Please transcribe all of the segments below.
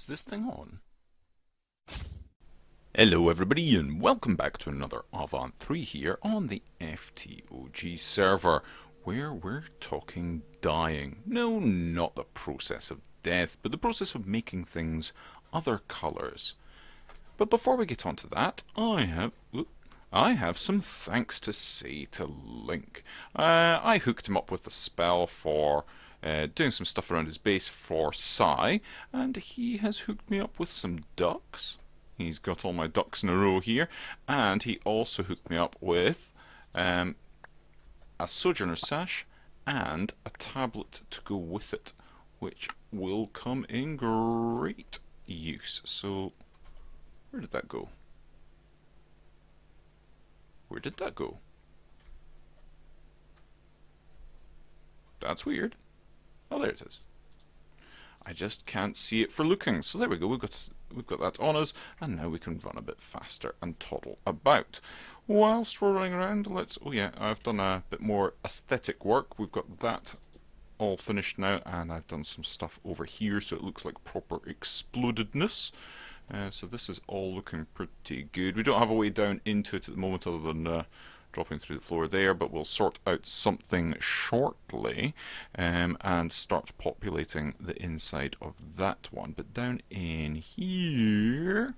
Is this thing on? Hello everybody and welcome back to another Avant 3 here on the FTOG server, where we're talking dyeing. No, not the process of death, but the process of making things other colours. But before we get on to that, I have some thanks to say to Link. I hooked him up with a spell for doing some stuff around his base for Psi, and he has hooked me up with some ducks. He's got all my ducks in a row here, and he also hooked me up with a Sojourner sash and a tablet to go with it, which will come in great use. So, where did that go? Where did that go? That's weird. Oh, there it is. I just can't see it for looking. So there we go. We've got that on us, and now we can run a bit faster and toddle about. Whilst we're running around, oh yeah, I've done a bit more aesthetic work. We've got that all finished now, and I've done some stuff over here, so it looks like proper explodedness. So this is all looking pretty good. We don't have a way down into it at the moment other than dropping through the floor there, but we'll sort out something shortly and start populating the inside of that one. But down in here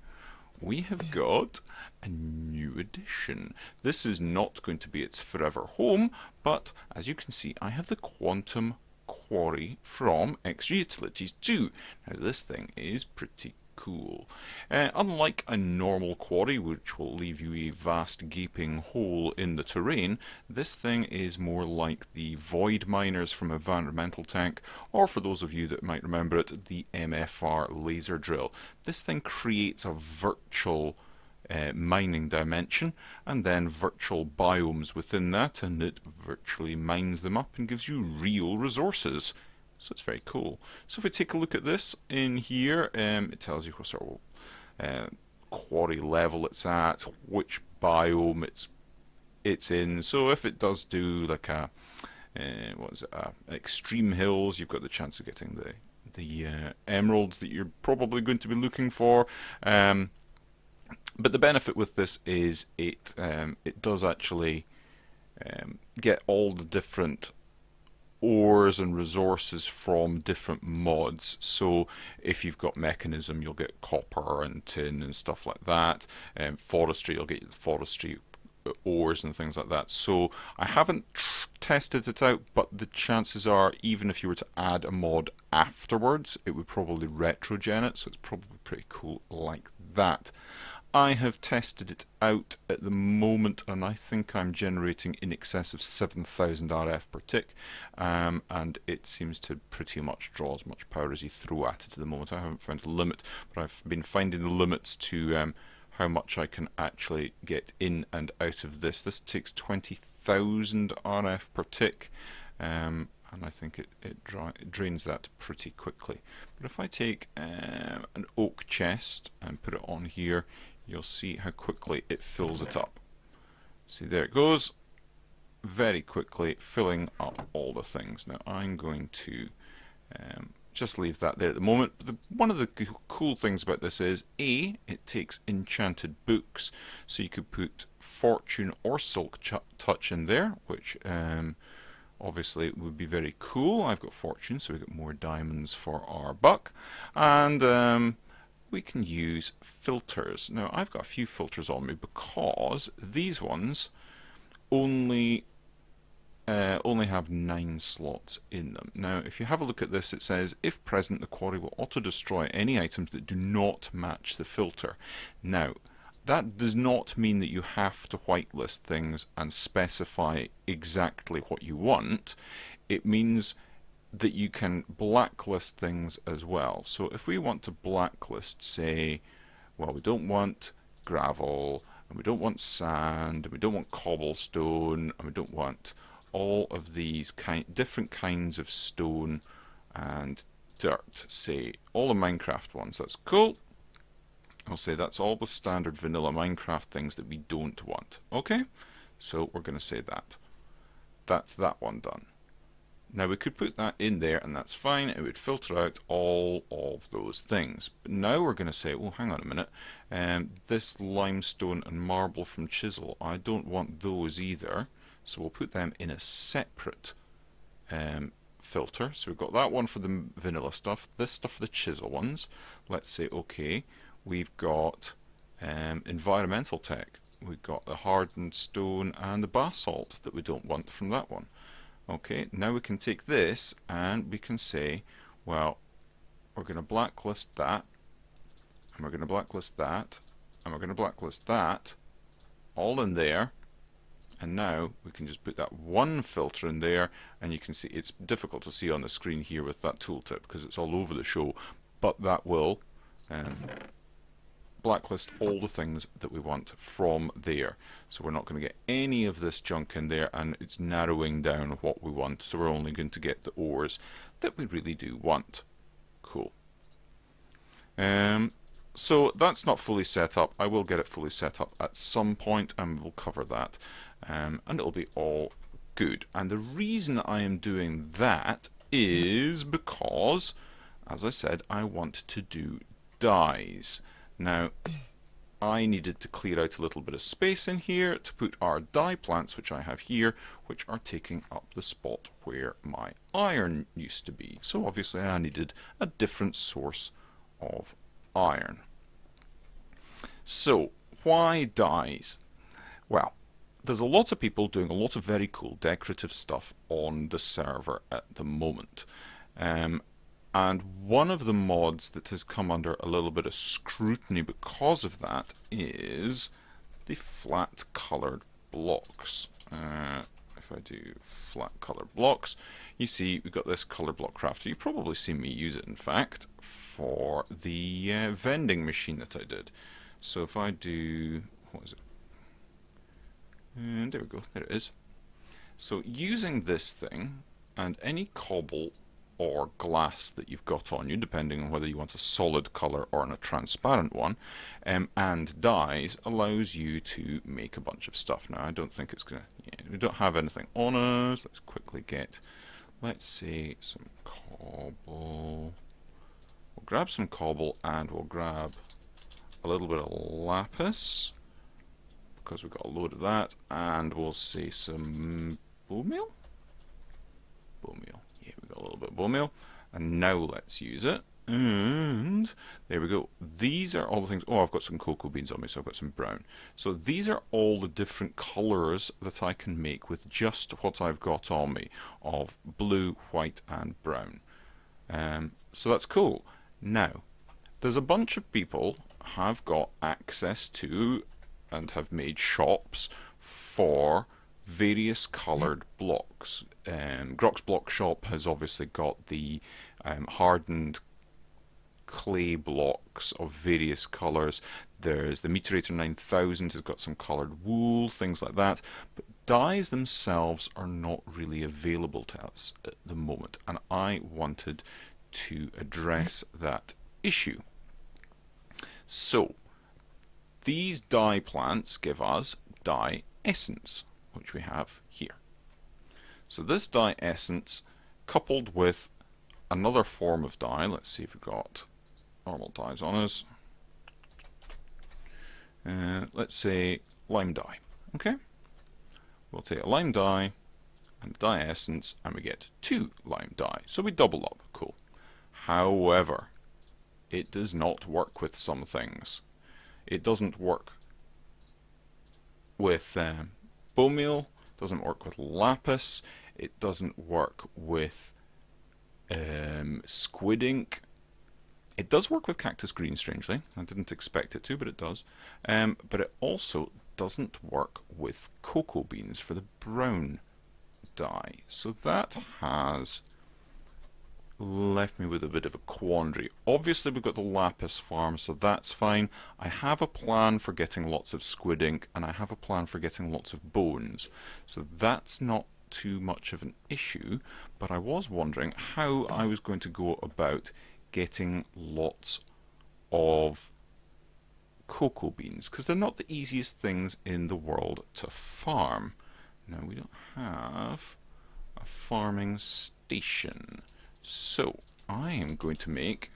we have got a new addition. This is not going to be its forever home, but as you can see, I have the Quantum Quarry from XG Utilities 2. Now this thing is pretty cool. Unlike a normal quarry, which will leave you a vast gaping hole in the terrain, this thing is more like the void miners from Environmental Tank, or for those of you that might remember it, the MFR laser drill. This thing creates a virtual mining dimension and then virtual biomes within that, and it virtually mines them up and gives you real resources. So it's very cool. So if we take a look at this in here, it tells you what sort of quarry level it's at, which biome it's in. So if it does do like a extreme hills, you've got the chance of getting the emeralds that you're probably going to be looking for. But the benefit with this is it does actually get all the different ores and resources from different mods. So if you've got mechanism, you'll get copper and tin and stuff like that. Forestry, you'll get forestry ores and things like that. So I haven't tested it out, but the chances are, even if you were to add a mod afterwards, it would probably retrogen it. So it's probably pretty cool like that. I have tested it out at the moment, and I think I'm generating in excess of 7,000 RF per tick, and it seems to pretty much draw as much power as you throw at it at the moment. I haven't found a limit, but I've been finding the limits to how much I can actually get in and out of this. This takes 20,000 RF per tick, and I think it drains that pretty quickly. But if I take an oak chest and put it on here, you'll see how quickly it fills it up. See, there it goes, very quickly filling up all the things. Now I'm going to just leave that there at the moment. But one of the cool things about this is, it takes enchanted books, so you could put Fortune or Silk Touch in there, which obviously it would be very cool. I've got Fortune, so we get more diamonds for our buck, and we can use filters. Now I've got a few filters on me because these ones only have 9 slots in them. Now if you have a look at this, it says if present, the quarry will auto destroy any items that do not match the filter. Now that does not mean that you have to whitelist things and specify exactly what you want. It means that you can blacklist things as well. So if we want to blacklist, say, well, we don't want gravel, and we don't want sand, and we don't want cobblestone, and we don't want all of these different kinds of stone and dirt, say all the Minecraft ones. That's cool. I'll say that's all the standard vanilla Minecraft things that we don't want. Okay, so we're going to say that. That's that one done. Now we could put that in there and that's fine, it would filter out all of those things. But now we're going to say, oh hang on a minute, this limestone and marble from Chisel, I don't want those either, so we'll put them in a separate filter. So we've got that one for the vanilla stuff, this stuff for the Chisel ones. Let's say okay, we've got environmental tech, we've got the hardened stone and the basalt that we don't want from that one. Okay, now we can take this and we can say, well, we're going to blacklist that, and we're going to blacklist that, and we're going to blacklist that, all in there, and now we can just put that one filter in there, and you can see it's difficult to see on the screen here with that tooltip because it's all over the show, but that will blacklist all the things that we want from there. So we're not going to get any of this junk in there, and it's narrowing down what we want, so we're only going to get the ores that we really do want. Cool. So that's not fully set up. I will get it fully set up at some point and we'll cover that, and it'll be all good. And the reason I am doing that is because, as I said, I want to do dyes. Now, I needed to clear out a little bit of space in here to put our dye plants, which I have here, which are taking up the spot where my iron used to be. So obviously I needed a different source of iron. So, why dyes? Well, there's a lot of people doing a lot of very cool decorative stuff on the server at the moment. And one of the mods that has come under a little bit of scrutiny because of that is the flat coloured blocks. If I do flat coloured blocks, you see we've got this colour block crafter. You've probably seen me use it, in fact, for the vending machine that I did. So if I do, what is it? And there we go, there it is. So using this thing and any cobble or glass that you've got on you, depending on whether you want a solid colour or a transparent one, and dyes, allows you to make a bunch of stuff. Now I don't think it's going to, we don't have anything on us. Let's quickly get, let's say, some cobble. We'll grab some cobble and we'll grab a little bit of lapis, because we've got a load of that, and we'll say some bone meal. Bone meal. Yeah, we've got a little bit of bone meal, and now let's use it. And there we go. These are all the things. Oh, I've got some cocoa beans on me, so I've got some brown. So these are all the different colours that I can make with just what I've got on me of blue, white, and brown. So that's cool. Now, there's a bunch of people have got access to and have made shops for various coloured blocks. Grok's Block Shop has obviously got the hardened clay blocks of various colours. There's the Meteorator 9000 has got some coloured wool, things like that. But dyes themselves are not really available to us at the moment, and I wanted to address that issue. So, these dye plants give us dye essence, which we have here. So this dye essence, coupled with another form of dye, let's see if we've got normal dyes on us. Let's say lime dye. Okay, we'll take a lime dye and a dye essence, and we get 2 lime dye. So we double up. Cool. However, it does not work with some things. It doesn't work with bone meal, doesn't work with lapis, it doesn't work with squid ink. It does work with cactus green, strangely. I didn't expect it to, but it does. But it also doesn't work with cocoa beans for the brown dye. So that has left me with a bit of a quandary. Obviously we've got the lapis farm, so that's fine. I have a plan for getting lots of squid ink, and I have a plan for getting lots of bones, so that's not too much of an issue. But I was wondering how I was going to go about getting lots of cocoa beans, because they're not the easiest things in the world to farm. Now we don't have a farming station. So I am going to make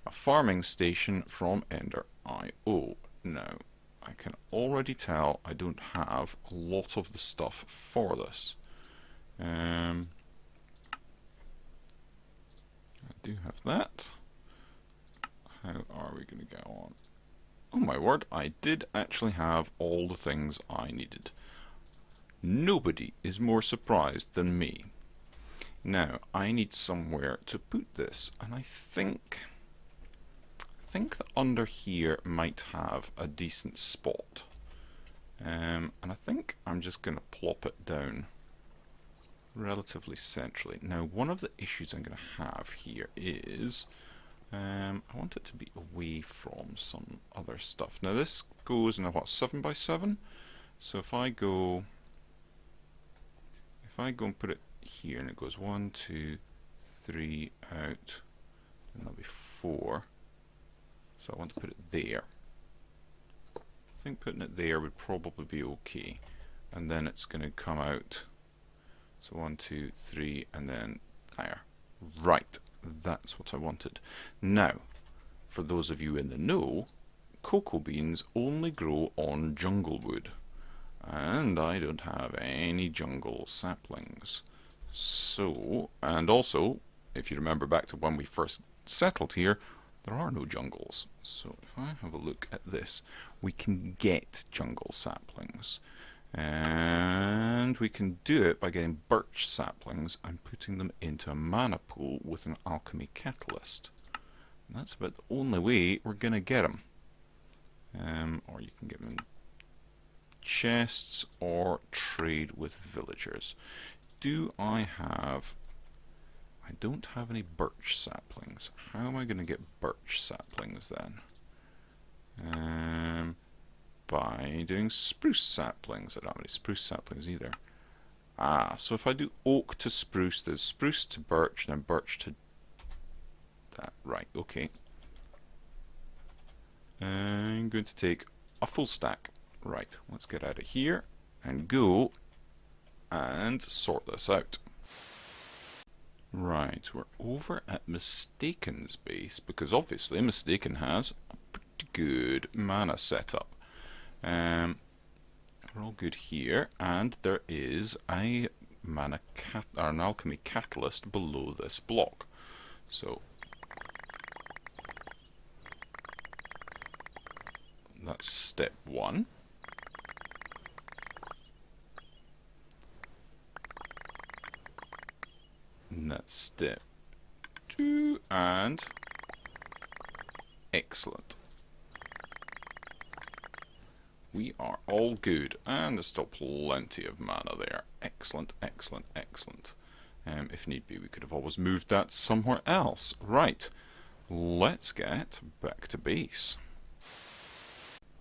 a farming station from Ender.io. Now, I can already tell I don't have a lot of the stuff for this. I do have that. How are we going to get on? Oh my word, I did actually have all the things I needed. Nobody is more surprised than me. Now, I need somewhere to put this, and I think that under here might have a decent spot. And I think I'm just going to plop it down relatively centrally. Now, one of the issues I'm going to have here is I want it to be away from some other stuff. Now, this goes in a 7x7. So if I go and put it here, and it goes 1, 2, 3 out, and that'll be 4. So I want to put it there. I think putting it there would probably be okay. And then it's going to come out. So 1, 2, 3, and then there. Right, that's what I wanted. Now, for those of you in the know, cocoa beans only grow on jungle wood. And I don't have any jungle saplings. So, and also, if you remember back to when we first settled here, there are no jungles. So if I have a look at this, we can get jungle saplings. And we can do it by getting birch saplings and putting them into a mana pool with an alchemy catalyst. And that's about the only way we're going to get them. Or you can get them in chests or trade with villagers. Do I have... I don't have any birch saplings. How am I going to get birch saplings then? By doing spruce saplings. I don't have any spruce saplings either. So if I do oak to spruce, there's spruce to birch, and then birch to that. Right, okay. I'm going to take a full stack. Right, let's get out of here and go and sort this out. Right, we're over at Mistaken's base, because obviously Mistaken has a pretty good mana setup. We're all good here, and there is a an alchemy catalyst below this block. So that's step 1. And that's step 2, and excellent. We are all good, and there's still plenty of mana there. Excellent, excellent, excellent. If need be, we could have always moved that somewhere else. Right, let's get back to base.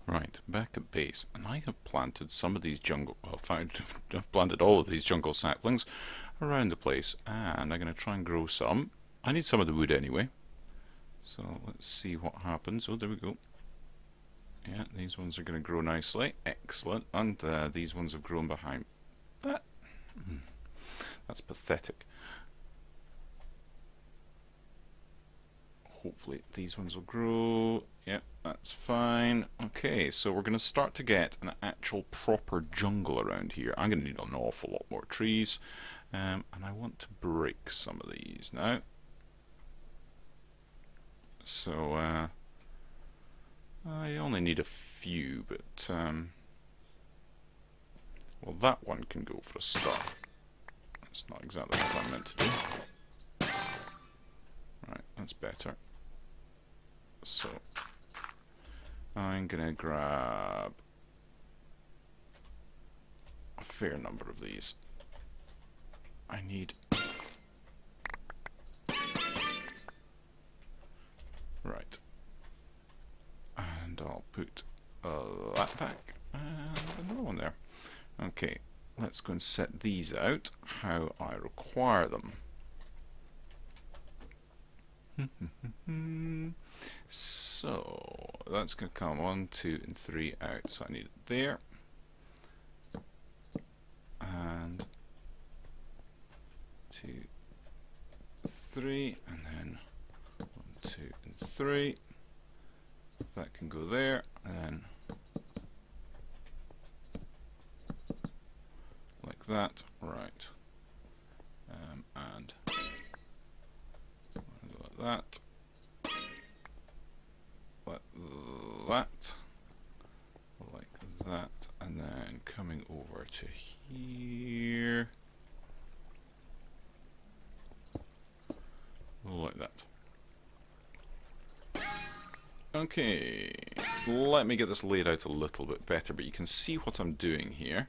Right, back at base, and I have planted some of these jungle... Well, I've planted all of these jungle saplings around the place, and I'm going to try and grow some. I need some of the wood anyway, so let's see what happens. Oh, there we go. Yeah, these ones are going to grow nicely. Excellent. And these ones have grown behind that. That's pathetic. Hopefully these ones will grow. Yep, that's fine. Okay, so we're going to start to get an actual proper jungle around here. I'm going to need an awful lot more trees. And I want to break some of these now. So, I only need a few, but, well, that one can go for a start. That's not exactly what I meant to do. Right, that's better. So, I'm going to grab a fair number of these. I need... Right. And I'll put that back and another one there. Okay, let's go and set these out how I require them. So that's going to come 1, 2, and 3 out. So I need it there, and 3, and then 1, 2, and 3. That can go there, and then like that, right, and like that, like that, like that, and then coming over to here, like that. Okay, let me get this laid out a little bit better, but you can see what I'm doing here,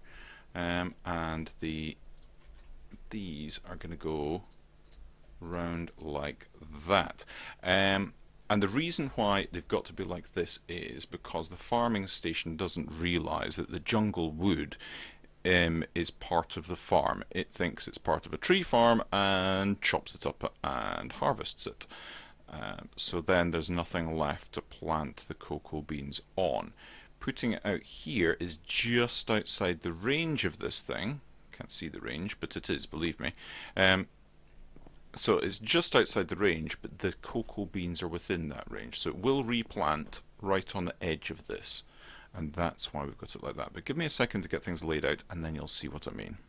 and these are going to go round like that. And the reason why they've got to be like this is because the farming station doesn't realise that the jungle wood is part of the farm. It thinks it's part of a tree farm and chops it up and harvests it. So then there's nothing left to plant the cocoa beans on. Putting it out here is just outside the range of this thing. Can't see the range, but it is, believe me. So it's just outside the range, but the cocoa beans are within that range. So it will replant right on the edge of this. And that's why we've got it like that. But give me a second to get things laid out, and then you'll see what I mean.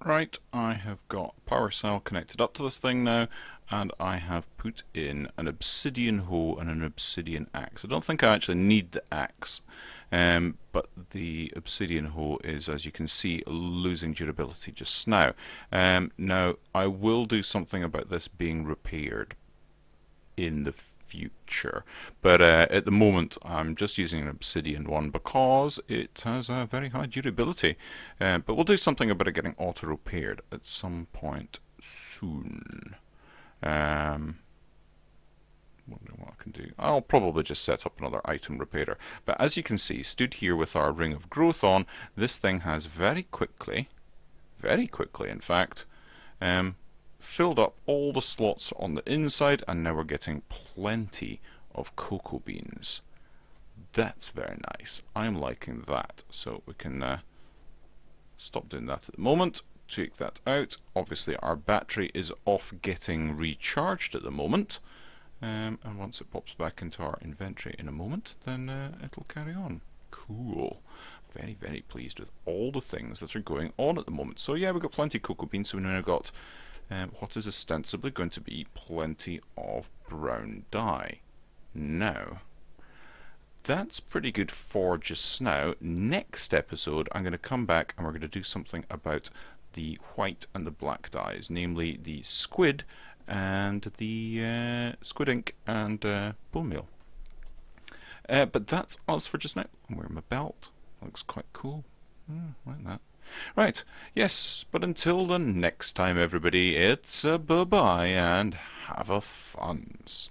Right, I have got power cell connected up to this thing now, and I have put in an obsidian hoe and an obsidian axe. I don't think I actually need the axe, but the obsidian hoe is, as you can see, losing durability just now. Now, I will do something about this being repaired in the future, but at the moment I'm just using an obsidian one because it has a very high durability, but we'll do something about it getting auto repaired at some point soon. Wondering what I can do. I'll probably just set up another item repairer, but as you can see, stood here with our ring of growth on, this thing has very quickly in fact, filled up all the slots on the inside, and now we're getting plenty of cocoa beans. That's very nice. I'm liking that. So we can stop doing that at the moment. Take that out. Obviously our battery is off getting recharged at the moment, and once it pops back into our inventory in a moment, then it'll carry on. Cool. Very, very pleased with all the things that are going on at the moment. So yeah, we've got plenty of cocoa beans, so we've now got what is ostensibly going to be plenty of brown dye. Now, that's pretty good for just now. Next episode, I'm going to come back and we're going to do something about the white and the black dyes, namely the squid and the squid ink and bone meal. But that's us for just now. I'm wearing my belt. Looks quite cool. Like that. Right, yes, but until the next time, everybody, it's a bye-bye and have a funs.